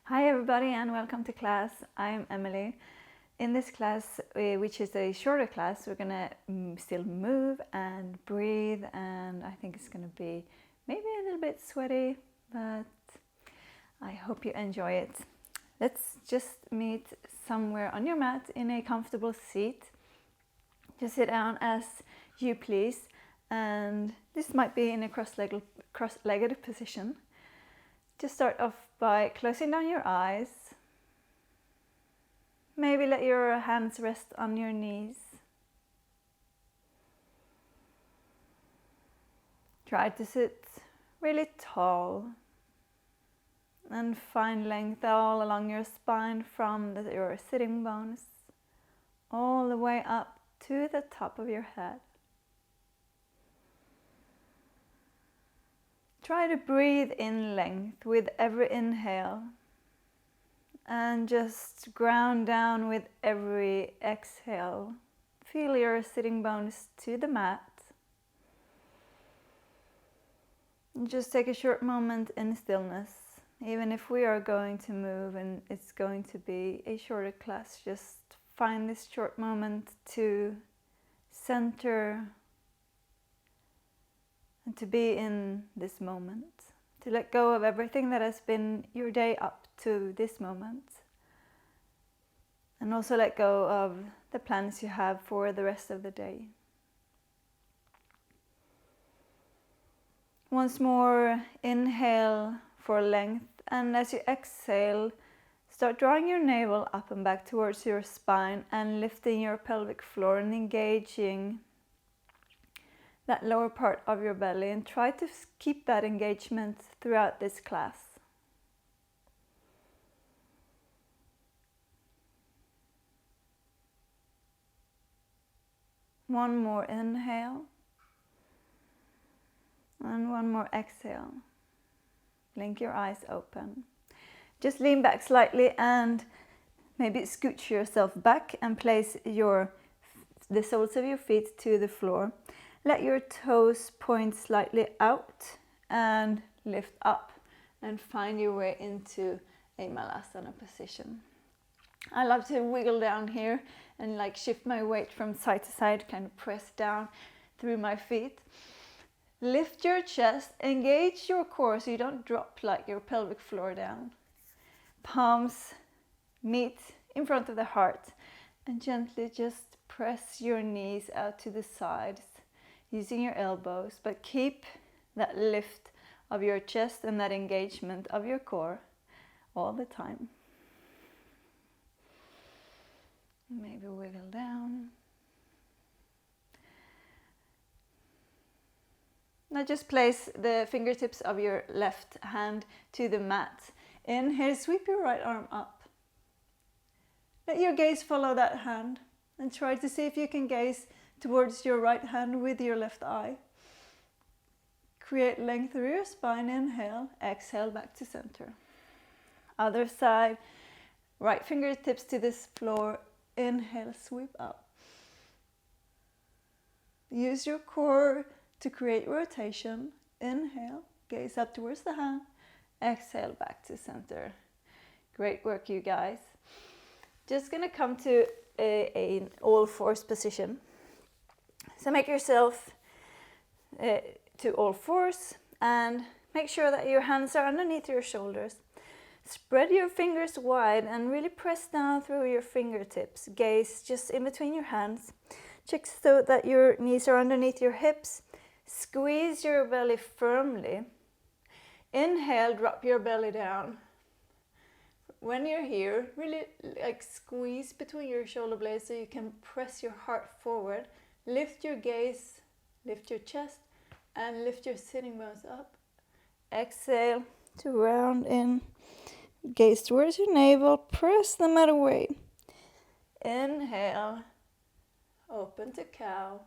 Hi everybody and welcome to class. I'm Emilie. In this class, which is a shorter class, we're gonna still move and breathe, and I think it's gonna be maybe a little bit sweaty, but I hope you enjoy it. Let's just meet somewhere on your mat in a comfortable seat. Just sit down as you please, and this might be in a cross-legged position. Just start off by closing down your eyes. Maybe let your hands rest on your knees. Try to sit really tall and find length all along your spine from your sitting bones all the way up to the top of your head. Try to breathe in length with every inhale and just ground down with every exhale. Feel your sitting bones to the mat. And just take a short moment in stillness. Even if we are going to move and it's going to be a shorter class, just find this short moment to center and to be in this moment, to let go of everything that has been your day up to this moment, and also let go of the plans you have for the rest of the day. Once more, inhale for length, and as you exhale, start drawing your navel up and back towards your spine and lifting your pelvic floor and engaging that lower part of your belly, and try to keep that engagement throughout this class. One more inhale and one more exhale. Blink your eyes open. Just lean back slightly and maybe scooch yourself back and place the soles of your feet to the floor. Let your toes point slightly out and lift up and find your way into a Malasana position. I love to wiggle down here and shift my weight from side to side, kind of press down through my feet. Lift your chest, engage your core so you don't drop your pelvic floor down. Palms meet in front of the heart and gently just press your knees out to the sides using your elbows, but keep that lift of your chest and that engagement of your core all the time. Maybe wiggle down. Now just place the fingertips of your left hand to the mat. Inhale, sweep your right arm up. Let your gaze follow that hand and try to see if you can gaze towards your right hand with your left eye. Create length through your spine. Inhale, exhale back to center. Other side, right fingertips to this floor. Inhale, sweep up. Use your core to create rotation. Inhale, gaze up towards the hand. Exhale back to center. Great work, you guys. Just gonna come to an all fours position. So make yourself to all fours and make sure that your hands are underneath your shoulders. Spread your fingers wide and really press down through your fingertips. Gaze just in between your hands. Check so that your knees are underneath your hips. Squeeze your belly firmly. Inhale, drop your belly down. When you're here, really squeeze between your shoulder blades so you can press your heart forward. Lift your gaze, lift your chest, and lift your sitting bones up. Exhale to round in. Gaze towards your navel, press them out away. Inhale, open to cow.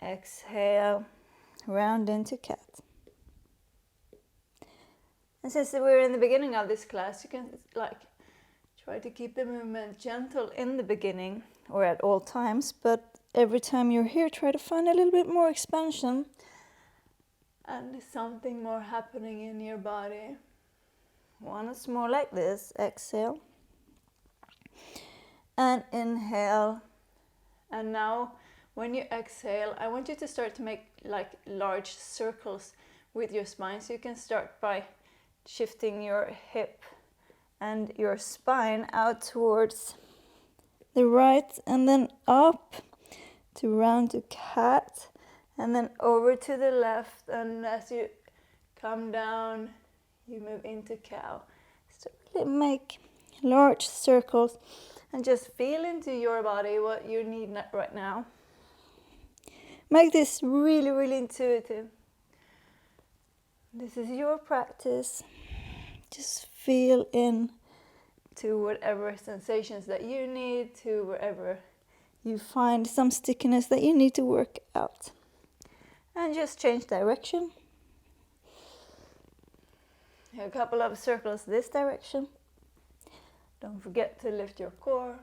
Exhale, round into cat. And since we're in the beginning of this class, you can try to keep the movement gentle in the beginning or at all times, but every time you're here, try to find a little bit more expansion and something more happening in your body. Once more like this. Exhale. And inhale. And now when you exhale, I want you to start to make like large circles with your spine. So you can start by shifting your hip and your spine out towards the right and then up to round to cat and then over to the left, and as you come down you move into cow. So really make large circles and just feel into your body what you need right now. Make this really, really intuitive. This is your practice. Just feel in to whatever sensations that you need, to wherever you find some stickiness that you need to work out. And just change direction. A couple of circles this direction. Don't forget to lift your core.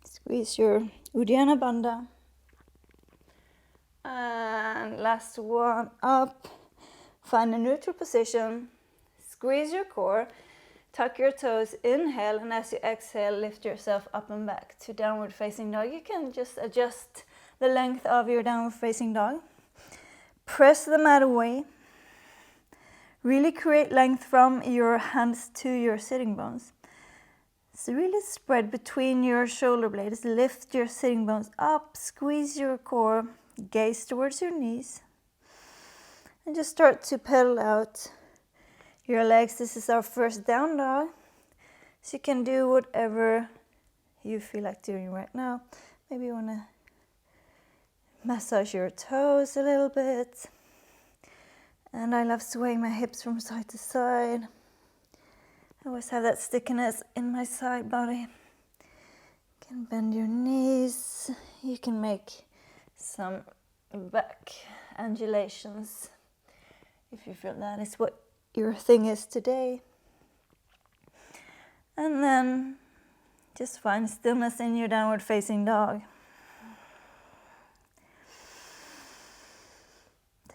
Squeeze your Uddiyana Bandha. And last one up. Find a neutral position. Squeeze your core. Tuck your toes. Inhale, and as you exhale, lift yourself up and back to downward facing dog. You can just adjust the length of your downward facing dog. Press the mat away. Really create length from your hands to your sitting bones. So really spread between your shoulder blades. Lift your sitting bones up. Squeeze your core. Gaze towards your knees. And just start to pedal out your legs. This is our first down dog. So you can do whatever you feel like doing right now. Maybe you want to massage your toes a little bit. And I love swaying my hips from side to side. I always have that stickiness in my side body. You can bend your knees. You can make some back undulations if you feel that is what your thing is today. And then just find stillness in your downward facing dog.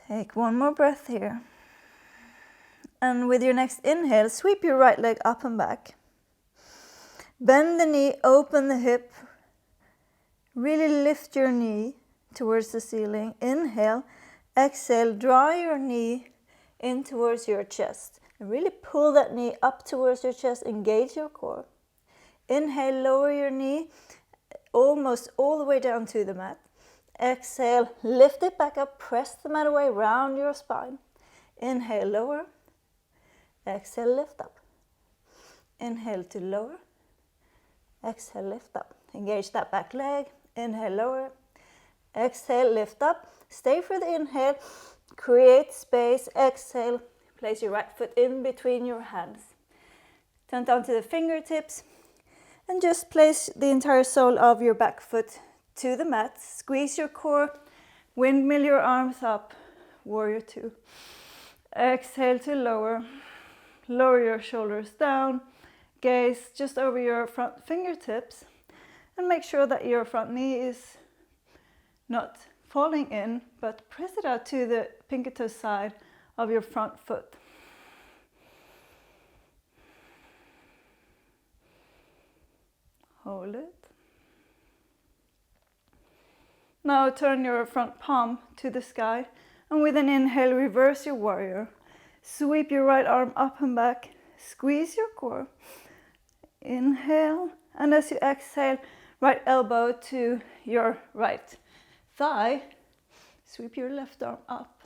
Take one more breath here. And with your next inhale, sweep your right leg up and back. Bend the knee, open the hip. Really lift your knee towards the ceiling. Inhale. Exhale, draw your knee in towards your chest. And really pull that knee up towards your chest. Engage your core. Inhale, lower your knee almost all the way down to the mat. Exhale, lift it back up, press the mat away, round your spine. Inhale, lower. Exhale, lift up. Inhale to lower. Exhale, lift up. Engage that back leg. Inhale, lower. Exhale, lift up. Stay for the inhale. Create space. Exhale. Place your right foot in between your hands. Turn down to the fingertips. And just place the entire sole of your back foot to the mat. Squeeze your core. Windmill your arms up. Warrior two. Exhale to lower. Lower your shoulders down. Gaze just over your front fingertips. And make sure that your front knee is not falling in, but press it out to the pinky toe side of your front foot. Hold it. Now turn your front palm to the sky, and with an inhale, reverse your warrior. Sweep your right arm up and back. Squeeze your core. Inhale, and as you exhale, right elbow to your right thigh. Sweep your left arm up.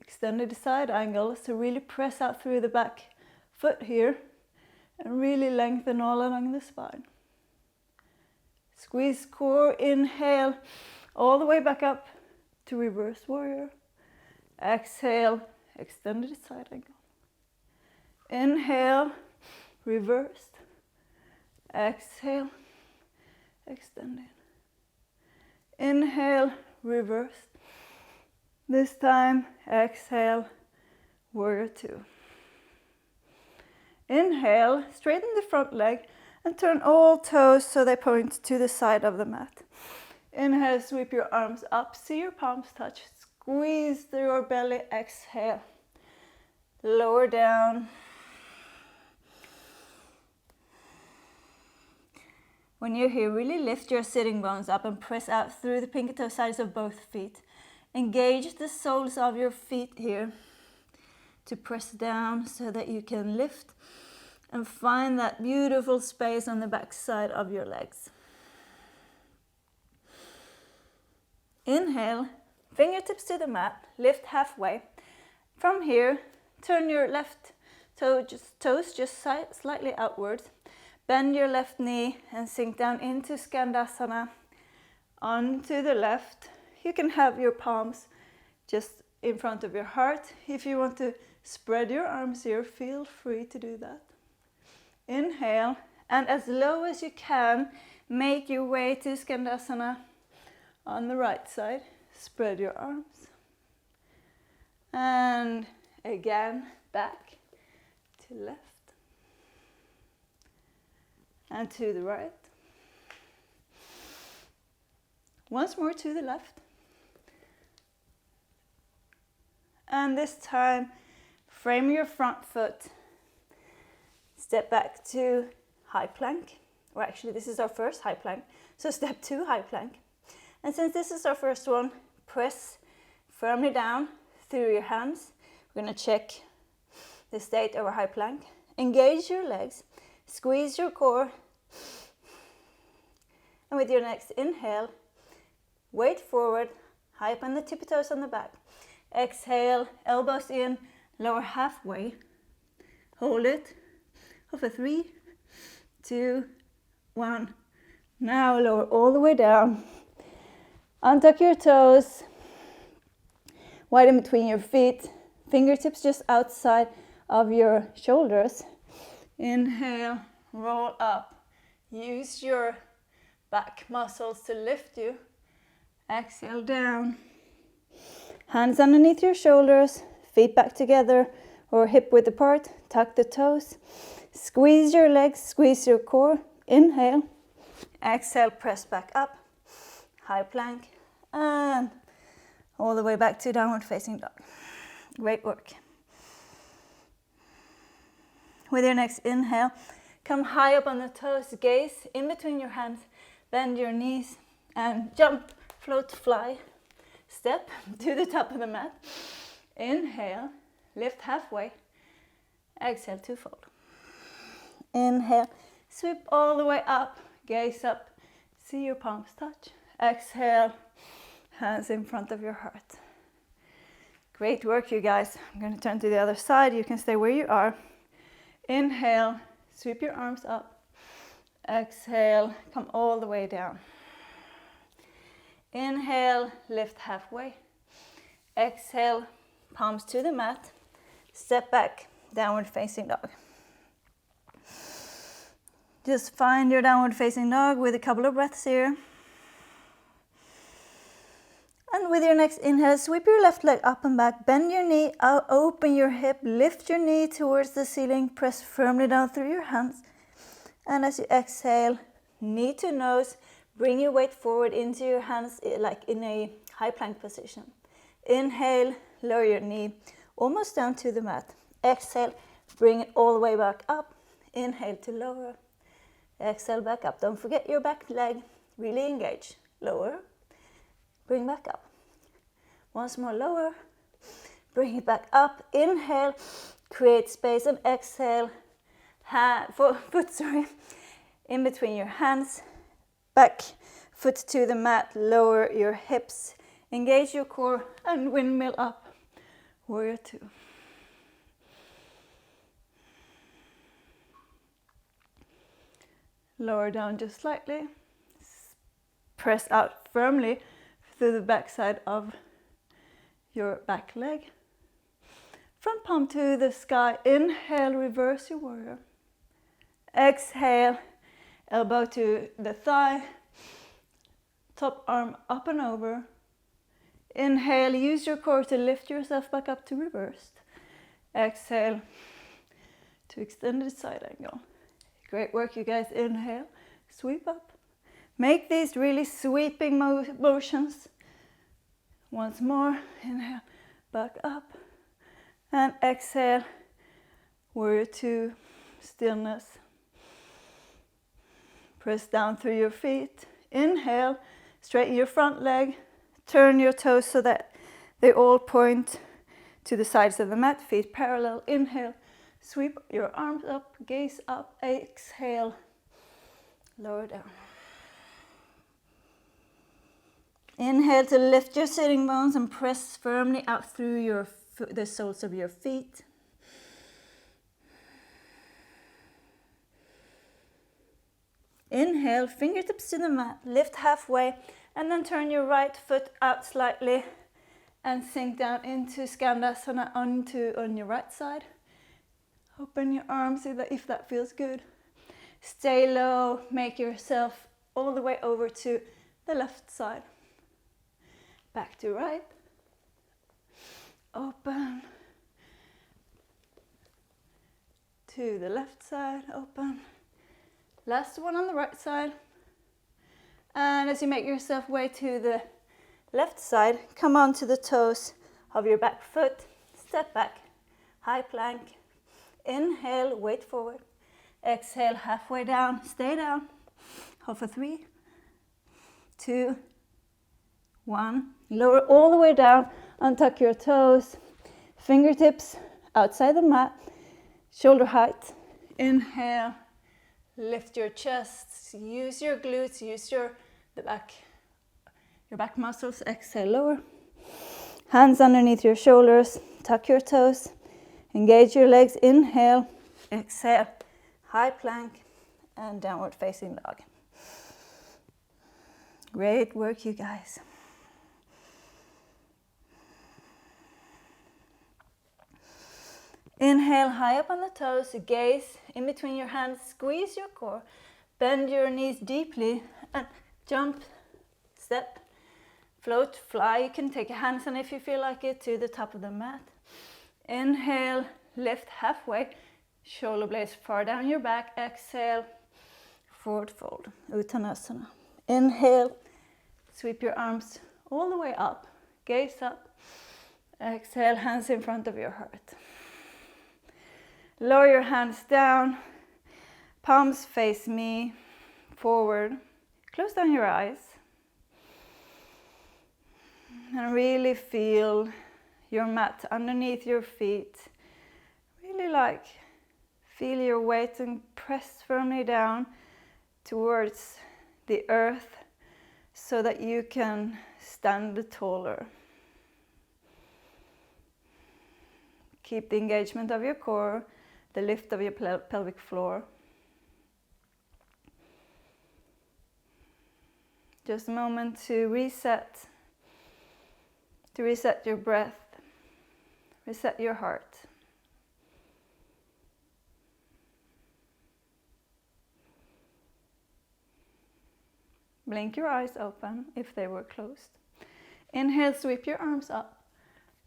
Extended side angle, so really press out through the back foot here and really lengthen all along the spine. Squeeze core, inhale, all the way back up to reverse warrior. Exhale, extended side angle. Inhale, reversed. Exhale, extended. Inhale, reversed. This time, exhale, warrior two. Inhale, straighten the front leg and turn all toes so they point to the side of the mat. Inhale, sweep your arms up, see your palms touch, squeeze through your belly, exhale. lower down. When you're here, really lift your sitting bones up and press out through the pinky toe sides of both feet. Engage the soles of your feet here to press down so that you can lift and find that beautiful space on the back side of your legs. Inhale, fingertips to the mat, lift halfway. From here, turn your left toes just slightly outwards. Bend your left knee and sink down into Skandasana onto the left. You can have your palms just in front of your heart. If you want to spread your arms here, feel free to do that. Inhale, and as low as you can, make your way to Skandasana on the right side. Spread your arms. And again, back to left. And to the right. Once more to the left. And this time, frame your front foot. Step back to high plank. Or actually, this is our first high plank. So step 2, high plank. And since this is our first one, press firmly down through your hands. We're going to check the state of our high plank. Engage your legs. Squeeze your core. And with your next inhale, weight forward, high up on the tippy toes on the back. Exhale, elbows in, lower halfway. Hold it. For 3, 2, 1. Now lower all the way down. Untuck your toes. Widen between your feet. Fingertips just outside of your shoulders. Inhale, roll up. Use your back muscles to lift you. Exhale down. Hands underneath your shoulders, feet back together or hip width apart. Tuck the toes. Squeeze your legs, squeeze your core. Inhale. Exhale, press back up. High plank. And all the way back to downward facing dog. Great work. With your next inhale, come high up on the toes, gaze in between your hands, bend your knees and jump, float, fly. Step to the top of the mat. Inhale, lift halfway. Exhale, 2-fold. Inhale, sweep all the way up, gaze up, see your palms touch. Exhale, hands in front of your heart. Great work, you guys. I'm going to turn to the other side. You can stay where you are. Inhale, sweep your arms up. Exhale, come all the way down. Inhale, lift halfway. Exhale, palms to the mat. Step back, downward facing dog. Just find your downward facing dog with a couple of breaths here. And with your next inhale, sweep your left leg up and back, bend your knee, out, open your hip, lift your knee towards the ceiling, press firmly down through your hands. And as you exhale, knee to nose, bring your weight forward into your hands like in a high plank position. Inhale, lower your knee almost down to the mat. Exhale, bring it all the way back up. Inhale to lower. Exhale, back up. Don't forget your back leg, really engage. Lower. Bring back up. Once more, lower. Bring it back up. Inhale, create space and exhale. Foot in between your hands. Back foot to the mat. Lower your hips. Engage your core and windmill up. Warrior 2. Lower down just slightly. Press out firmly through the back side of your back leg. Front palm to the sky. Inhale, reverse your warrior. Exhale, elbow to the thigh. Top arm up and over. Inhale, use your core to lift yourself back up to reversed. Exhale to extended side angle. Great work, you guys. Inhale, sweep up. Make these really sweeping motions. Once more, inhale, back up, And exhale, warrior two, stillness. Press down through your feet. Inhale, straighten your front leg. Turn your toes so that they all point to the sides of the mat, feet parallel. Inhale, sweep your arms up, gaze up. Exhale, lower down. Inhale to lift your sitting bones and press firmly out through the soles of your feet. Inhale, fingertips to the mat, lift halfway, and then turn your right foot out slightly and sink down into Skandasana on your right side. Open your arms if that feels good. Stay low, make yourself all the way over to the left side. Back to right. Open. To the left side, open. Last one on the right side. And as you make yourself way to the left side, come onto the toes of your back foot. Step back, high plank. Inhale, weight forward. Exhale, halfway down, stay down. Hold for 3, 2, 1. Lower all the way down, untuck your toes. Fingertips outside the mat, shoulder height. Inhale, lift your chest, use your glutes, use your back muscles. Exhale, lower. Hands underneath your shoulders, tuck your toes, engage your legs. Inhale, exhale, high plank and downward facing dog. Great work, you guys. Inhale, high up on the toes, gaze in between your hands, squeeze your core, bend your knees deeply and jump, step, float, fly. You can take your hands and if you feel like it to the top of the mat. Inhale, lift halfway, shoulder blades far down your back. Exhale, forward fold, Uttanasana. Inhale, sweep your arms all the way up, gaze up. Exhale, hands in front of your heart. Lower your hands down, palms face me, forward. Close down your eyes. And really feel your mat underneath your feet. Really feel your weight and press firmly down towards the earth so that you can stand taller. Keep the engagement of your core, the lift of your pelvic floor. Just a moment to reset your breath, reset your heart. Blink your eyes open if they were closed. Inhale, sweep your arms up.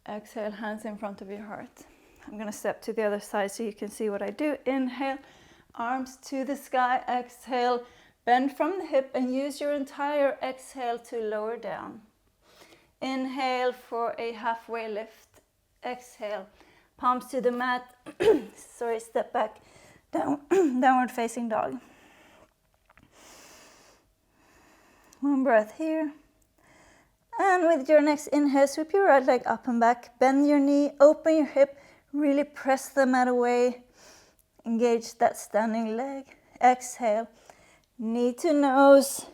Exhale, hands in front of your heart. I'm going to step to the other side so you can see what I do. Inhale, arms to the sky. Exhale, bend from the hip and use your entire exhale to lower down. Inhale for a halfway lift. Exhale, palms to the mat. Step back, downward facing dog. One breath here. And with your next inhale, sweep your right leg up and back. Bend your knee, open your hip. Really press the mat away. Engage that standing leg. Exhale, knee to nose.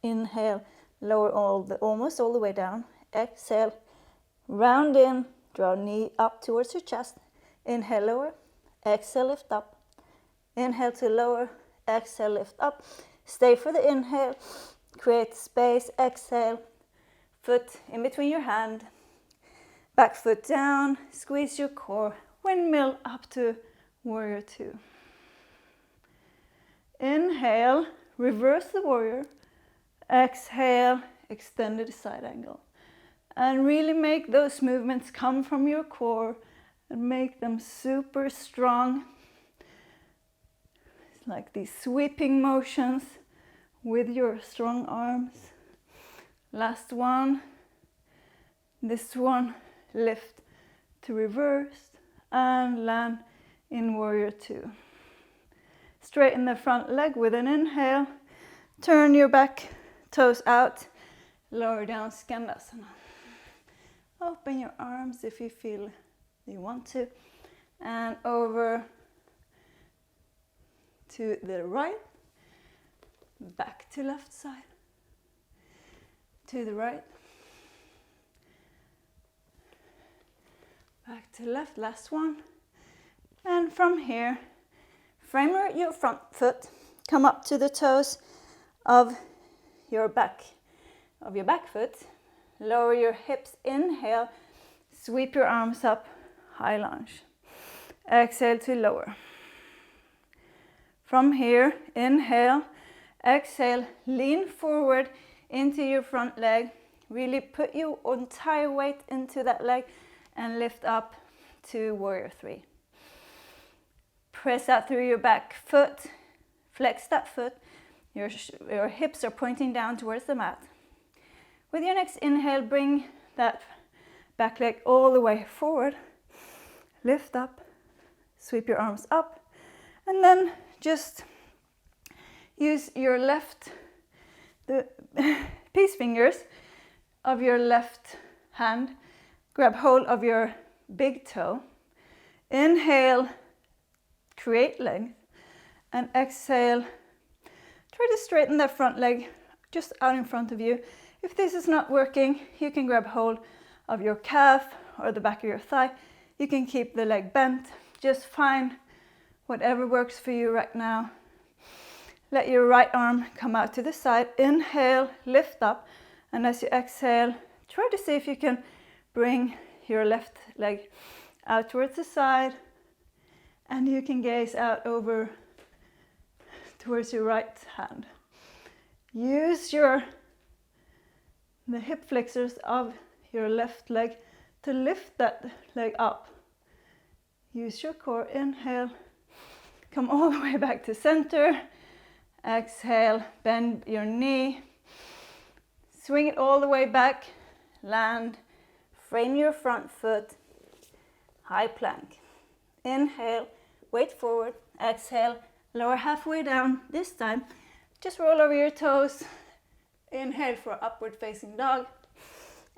Inhale, lower almost all the way down. Exhale, round in, draw knee up towards your chest. Inhale, lower. Exhale, lift up. Inhale to lower. Exhale, lift up. Stay for the inhale. Create space. Exhale, foot in between your hand. Back foot down, squeeze your core, windmill up to warrior two. Inhale, reverse the warrior. Exhale, extended side angle. And really make those movements come from your core and make them super strong. It's like these sweeping motions with your strong arms. Last one. This one. Lift to reverse and land in warrior two. Straighten the front leg with an inhale. Turn your back toes out. Lower down, Skandasana. Open your arms if you feel you want to. And over to the right. Back to left side. To the right. Back to left, last one. And from here, frame your front foot. Come up to the toes of your back foot. Lower your hips, inhale. Sweep your arms up, high lunge. Exhale to lower. From here, inhale. Exhale, lean forward into your front leg. Really put your entire weight into that leg and lift up to warrior three. Press out through your back foot. Flex that foot. Your hips are pointing down towards the mat. With your next inhale, bring that back leg all the way forward. Lift up. Sweep your arms up. And then just use your the peace fingers of your left hand. Grab hold of your big toe. Inhale, create length. And exhale, try to straighten that front leg just out in front of you. If this is not working, you can grab hold of your calf or the back of your thigh. You can keep the leg bent. Just find whatever works for you right now. Let your right arm come out to the side. Inhale, lift up. And as you exhale, try to see if you can bring your left leg out towards the side. And you can gaze out over towards your right hand. Use the hip flexors of your left leg to lift that leg up. Use your core. Inhale. Come all the way back to center. Exhale. Bend your knee. Swing it all the way back. Land. Frame your front foot. High plank. Inhale. Weight forward. Exhale. Lower halfway down. This time, just roll over your toes. Inhale for upward facing dog.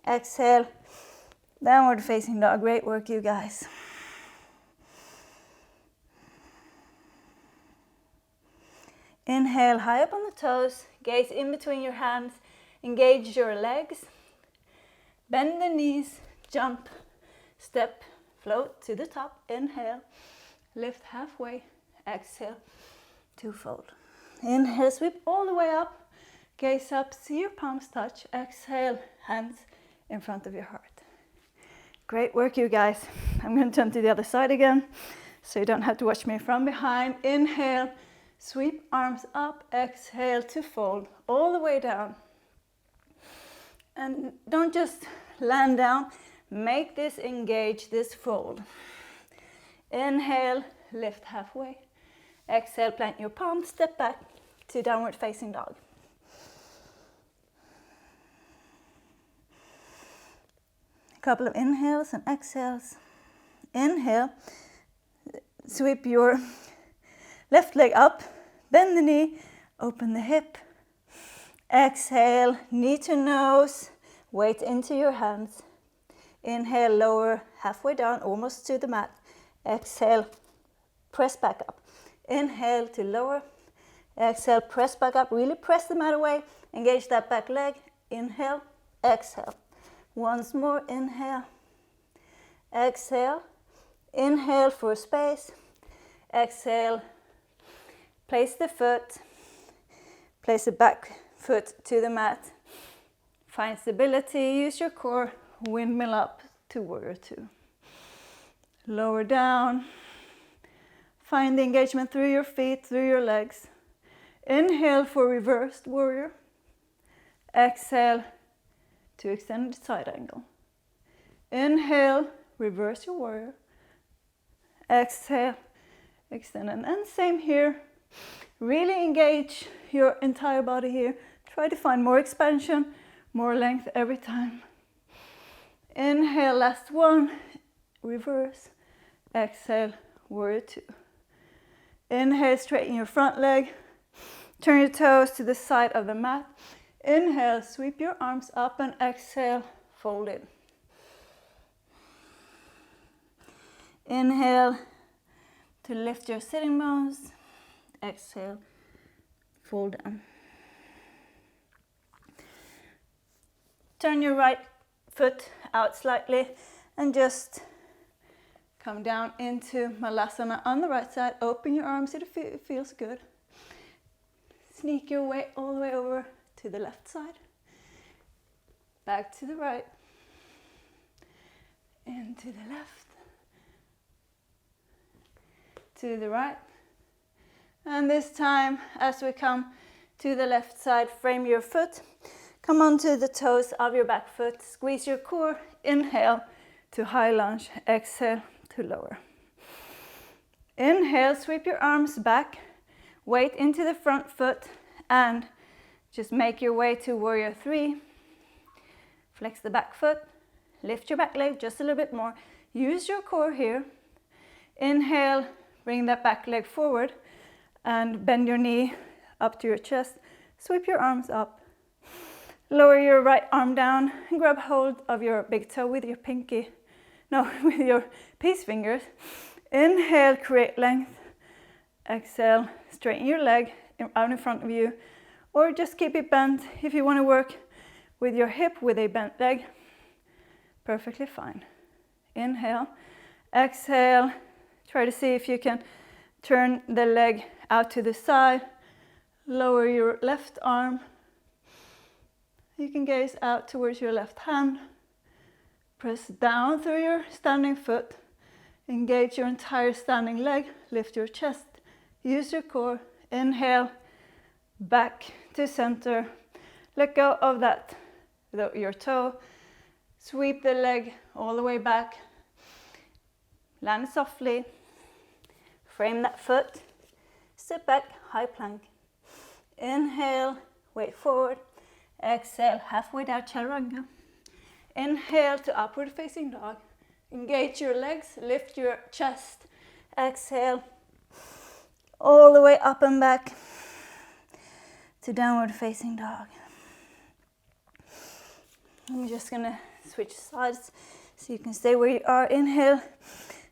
Exhale. Downward facing dog. Great work, you guys. Inhale, high up on the toes. Gaze in between your hands. Engage your legs. Bend the knees. Jump. Step. Float to the top. Inhale. Lift halfway. Exhale. Two-fold. Inhale, sweep all the way up. Gaze up, see your palms touch. Exhale, hands in front of your heart. Great work, you guys. I'm going to turn to the other side again, so you don't have to watch me from behind. Inhale, sweep arms up. Exhale to fold all the way down. And don't just land down. Make this engage, this fold. Inhale, lift halfway. Exhale, plant your palms, step back to downward facing dog. A couple of inhales and exhales. Inhale, sweep your left leg up, bend the knee, open the hip. Exhale, knee to nose, weight into your hands. Inhale, lower halfway down, almost to the mat. Exhale, press back up. Inhale to lower. Exhale, press back up. Really press the mat away. Engage that back leg. Inhale, exhale. Once more, inhale. Exhale. Inhale for space. Exhale. Place the foot. Place the back foot to the mat. Find stability. Use your core. Windmill up to warrior two. Lower down. Find the engagement through your feet, through your legs. Inhale for reversed warrior. Exhale to extended side angle. Inhale, reverse your warrior. Exhale, extend. And same here. Really engage your entire body here. Try to find more expansion, more length every time. Inhale, last one. reverse. Exhale, warrior two. Inhale, straighten your front leg. Turn your toes to the side of the mat. Inhale, sweep your arms up, and exhale, fold it. Inhale to lift your sitting bones. Exhale, fold down. Turn your right foot out slightly and just come down into Malasana on the right side. Open your arms if it feels good. Sneak your way all the way over to the left side. Back to the right. Into the left. To the right. And this time, as we come to the left side, frame your foot. Come onto the toes of your back foot. Squeeze your core. Inhale to high lunge. Exhale to lower. Inhale, sweep your arms back. Weight into the front foot and just make your way to warrior three. Flex the back foot. Lift your back leg just a little bit more. Use your core here. Inhale, bring that back leg forward and bend your knee up to your chest. Sweep your arms up. Lower your right arm down and grab hold of your big toe with your with your peace fingers. Inhale, create length. Exhale, straighten your leg out in front of you, or just keep it bent if you want to work with your hip with a bent leg. Perfectly fine. Inhale, exhale. Try to see if you can turn the leg out to the side. Lower your left arm. You can gaze out towards your left hand. Press down through your standing foot. Engage your entire standing leg. Lift your chest. Use your core. Inhale, back to center. Let go of your toe. Sweep the leg all the way back. Land softly. Frame that foot. Step back, high plank. Inhale, weight forward. Exhale, halfway down chaturanga. Inhale to upward facing dog. Engage your legs, lift your chest. Exhale, all the way up and back to downward facing dog. I'm just gonna switch sides so you can stay where you are. Inhale,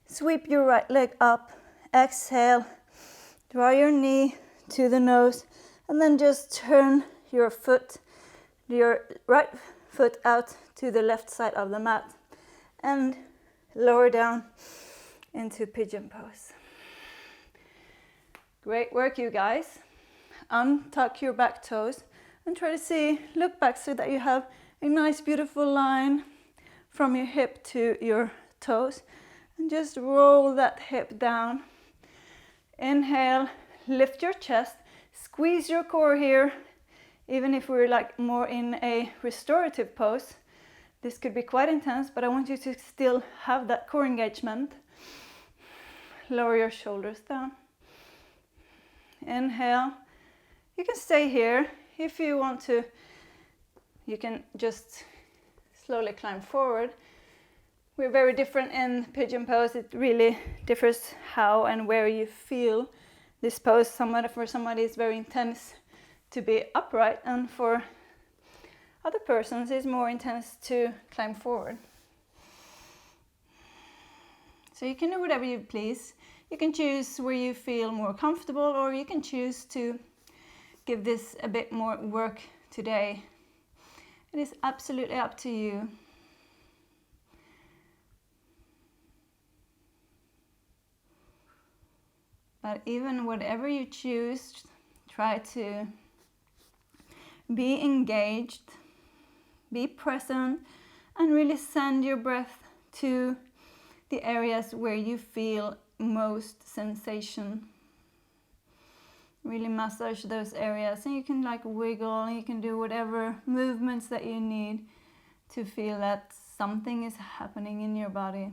sweep your right leg up. Exhale, draw your knee to the nose, and then just turn your right foot out to the left side of the mat and lower down into pigeon pose. Great work, you guys. Untuck your back toes and try to look back so that you have a nice beautiful line from your hip to your toes, and just roll that hip down. Inhale, lift your chest, squeeze your core here. Even if we're more in a restorative pose, this could be quite intense, but I want you to still have that core engagement. Lower your shoulders down. Inhale. You can stay here. If you want to, you can just slowly climb forward. We're very different in pigeon pose. It really differs how and where you feel this pose. For somebody it's very intense to be upright, and for other persons it's more intense to climb forward. So you can do whatever you please. You can choose where you feel more comfortable, or you can choose to give this a bit more work today. It is absolutely up to you. But even whatever you choose, try to be engaged, be present, and really send your breath to the areas where you feel most sensation. Really massage those areas, and you can wiggle, and you can do whatever movements that you need to feel that something is happening in your body.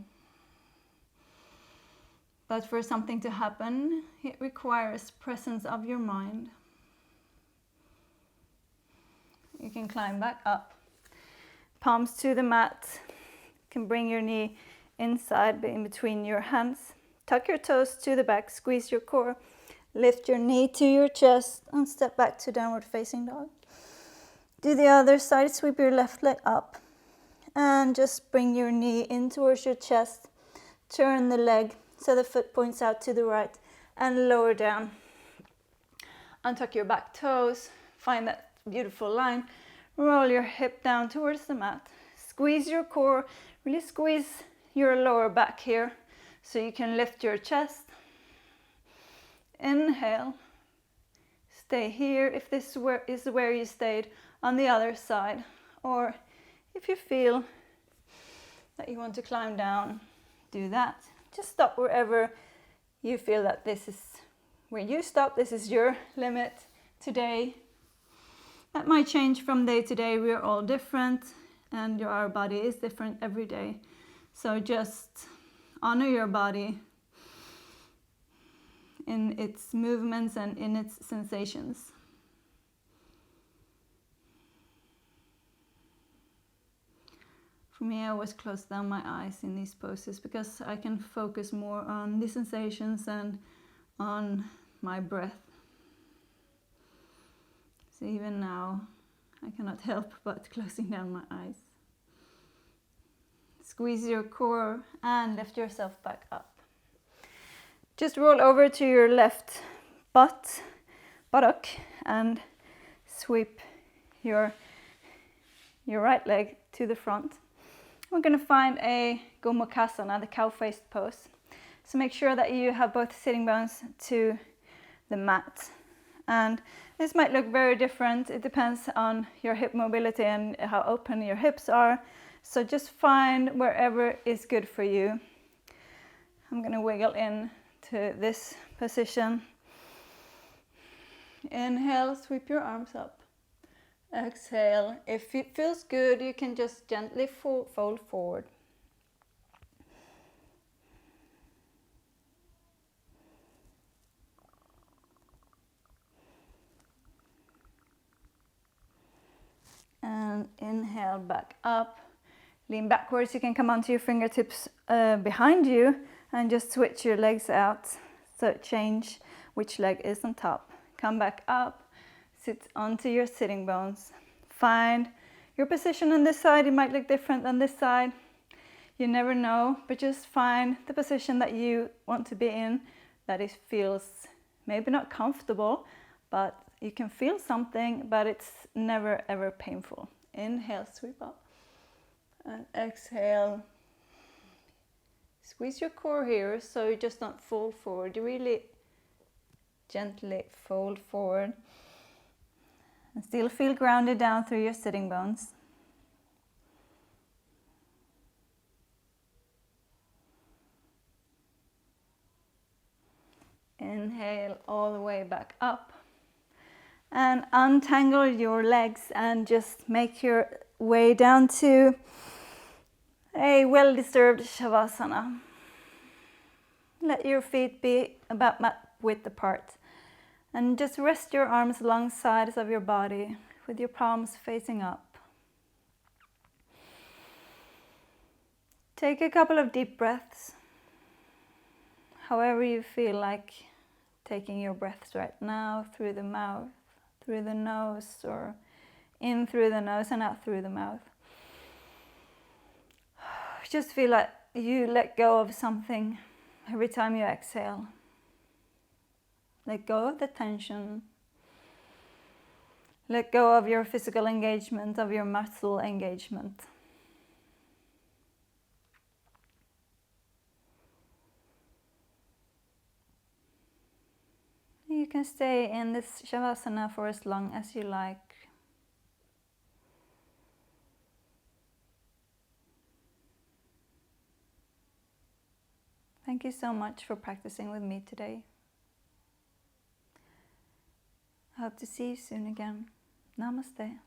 But for something to happen, it requires presence of your mind. You can climb back up. Palms to the mat. You can bring your knee inside, but in between your hands. Tuck your toes to the back, squeeze your core, lift your knee to your chest, and step back to downward facing dog. Do the other side, sweep your left leg up, and just bring your knee in towards your chest. Turn the leg so the foot points out to the right, and lower down. Untuck your back toes, find that beautiful line. Roll your hip down towards the mat. Squeeze your core, really squeeze your lower back here so you can lift your chest. Inhale. Stay here if this is where you stayed on the other side, or if you feel that you want to climb down, do that. Just stop wherever you feel that this is where you stop. This is your limit today. That might change from day to day. We're all different, and our body is different every day. So just honor your body in its movements and in its sensations. For me, I always close down my eyes in these poses because I can focus more on the sensations and on my breath. So even now, I cannot help but closing down my eyes. Squeeze your core and lift yourself back up. Just roll over to your left buttock and sweep your right leg to the front. We're going to find a Gomukhasana, the cow-faced pose. So make sure that you have both sitting bones to the mat. And this might look very different. It depends on your hip mobility and how open your hips are. So just find wherever is good for you. I'm going to wiggle in to this position. Inhale, sweep your arms up. Exhale. If it feels good, you can just gently fold forward. And inhale, back up. Lean backwards. You can come onto your fingertips behind you and just switch your legs out. So change which leg is on top. Come back up. Sit onto your sitting bones. Find your position on this side. It might look different on this side. You never know, but just find the position that you want to be in, that it feels maybe not comfortable, but you can feel something, but it's never ever painful. Inhale, sweep up. And exhale. Squeeze your core here so you just don't fold forward. You really gently fold forward. And still feel grounded down through your sitting bones. Inhale all the way back up. And untangle your legs and just make your way down to a well-deserved Savasana. Let your feet be about mat width apart. And just rest your arms along sides of your body with your palms facing up. Take a couple of deep breaths. However you feel like taking your breaths right now, through the mouth, through the nose, or in through the nose and out through the mouth. Just feel like you let go of something every time you exhale. Let go of the tension. Let go of your physical engagement, of your muscle engagement. You can stay in this Savasana for as long as you like. Thank you so much for practicing with me today. I hope to see you soon again. Namaste.